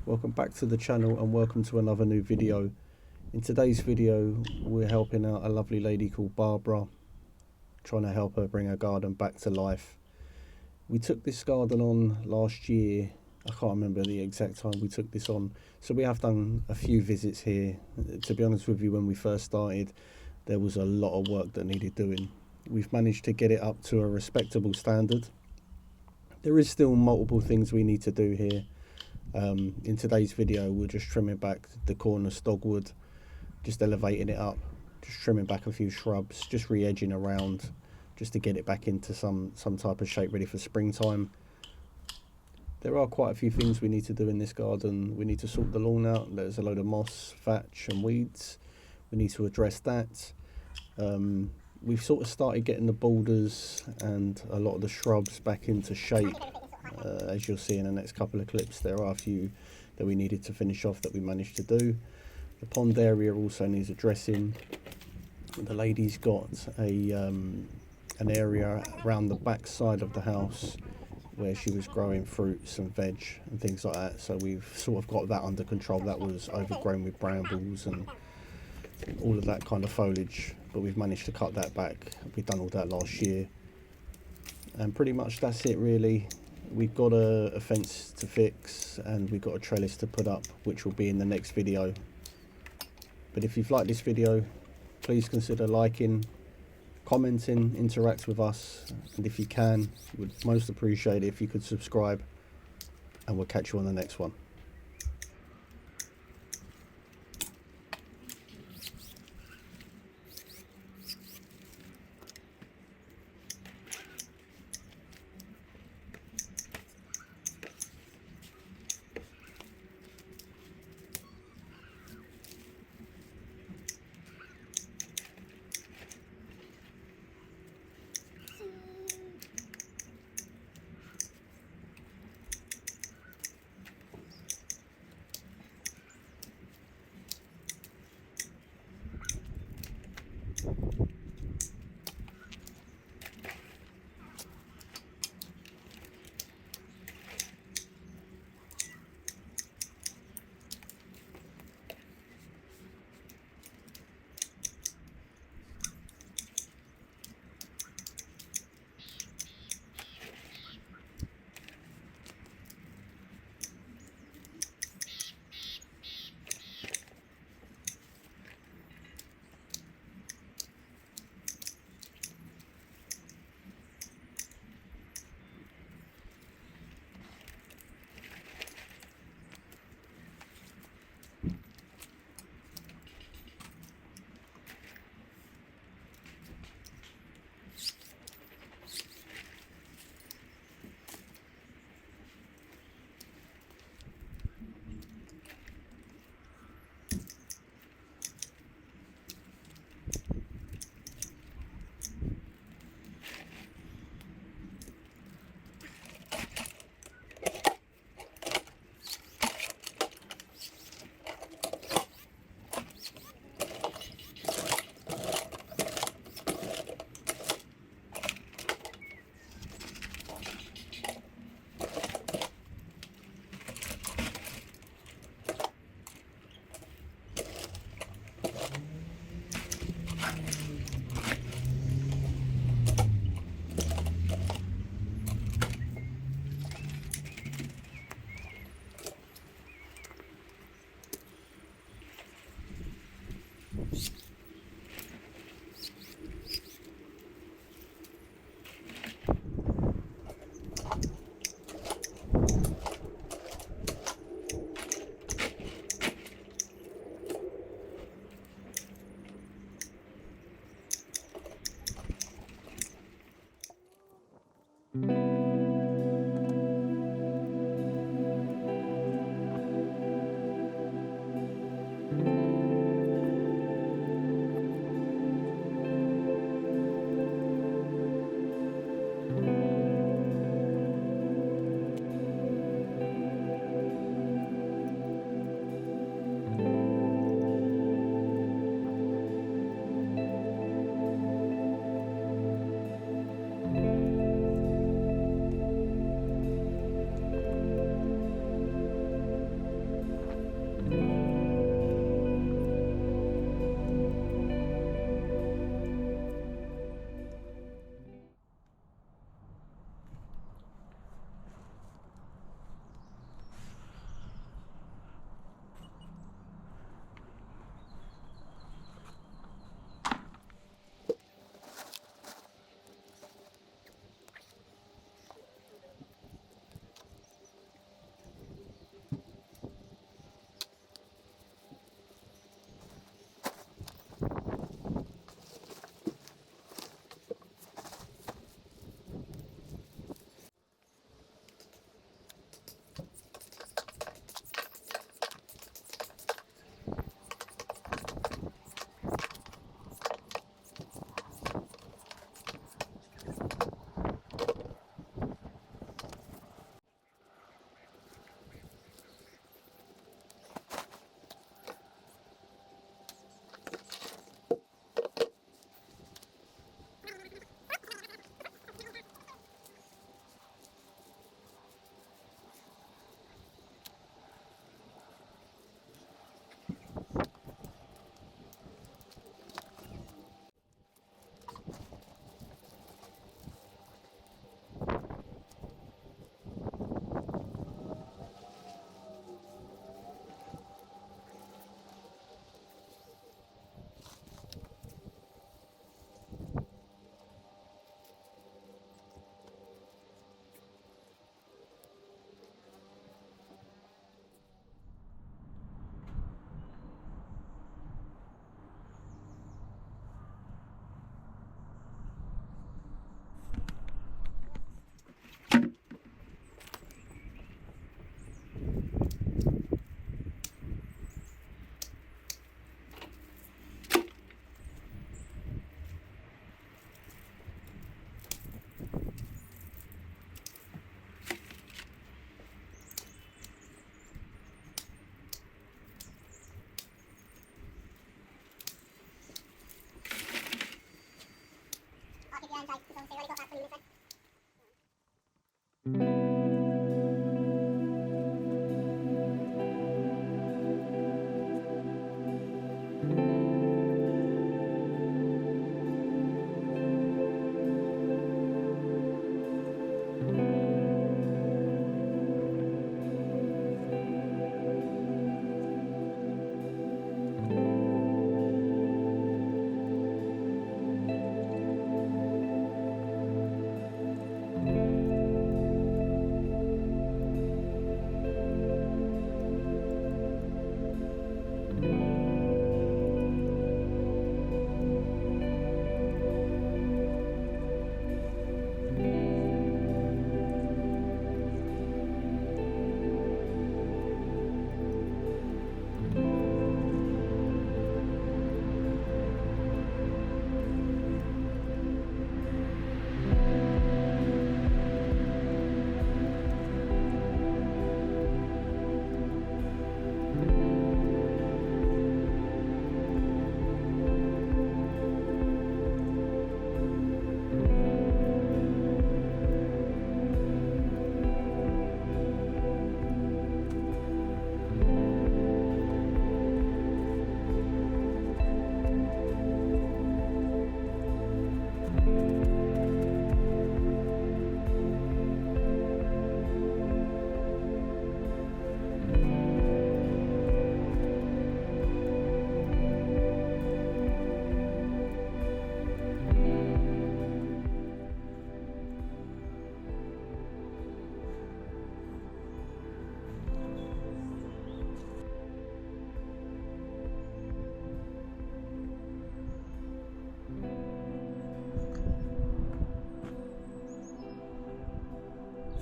Welcome back to the channel and welcome to another new video. In today's video we're helping out a lovely lady called Barbara, trying to help her bring her garden back to life. We took this garden on last year. I can't remember the exact time we took this on, so we have done a few visits here. To be honest with you, when we first started there was a lot of work that needed doing. We've managed to get it up to a respectable standard. There is still multiple things we need to do here. In today's video we're just trimming back the cornice dogwood, just elevating it up, just trimming back a few shrubs, just re-edging around just to get it back into some type of shape ready for springtime. There are quite a few things we need to do in this garden. We need to sort the lawn out. There's a load of moss, thatch and weeds. We need to address that. We've sort of started getting the borders and a lot of the shrubs back into shape. As you'll see in the next couple of clips, there are a few that we needed to finish off that we managed to do. The pond area also needs addressing. The lady's got an area around the back side of the house where she was growing fruits and veg and things like that, so we've sort of got that under control. That was overgrown with brambles and all of that kind of foliage, but we've managed to cut that back. We've done all that last year, and pretty much that's it really. We've got a fence to fix and we've got a trellis to put up, which will be in the next video. But if you've liked this video, please consider liking, commenting, interact with us, and if you can, we'd most appreciate it if you could subscribe, and we'll catch you on the next one.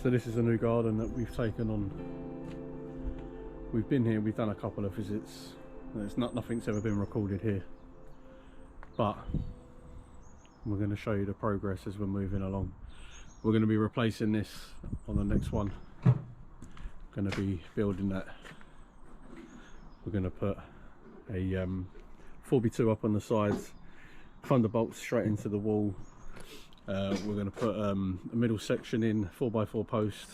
So this is a new garden that we've taken on. We've been here, we've done a couple of visits. Nothing's ever been recorded here, but we're going to show you the progress as we're moving along. We're going to be replacing this on the next one. Going to be building that. We're going to put a 4x2 up on the sides, thunderbolts straight into the wall. We're going to put a middle section in, 4x4 post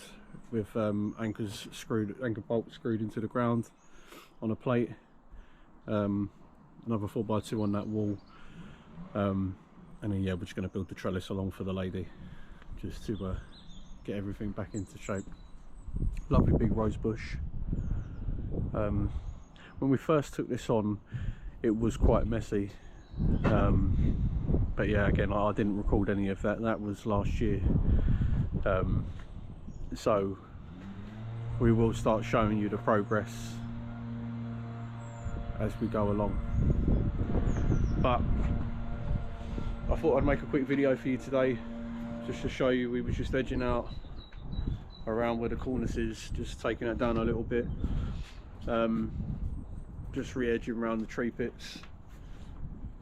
with anchor bolts screwed into the ground on a plate. Another 4x2 on that wall, and then yeah, we're just going to build the trellis along for the lady, just to get everything back into shape. Lovely big rose bush. When we first took this on, it was quite messy. But yeah, again, I didn't record any of that. That was last year. So we will start showing you the progress as we go along. But I thought I'd make a quick video for you today, just to show you. We were just edging out around where the cornice is, just taking it down a little bit, just re-edging around the tree pits.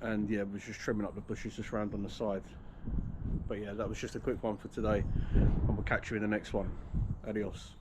And yeah, we're just trimming up the bushes just round on the side. But yeah, that was just a quick one for today, and we'll catch you in the next one. Adios.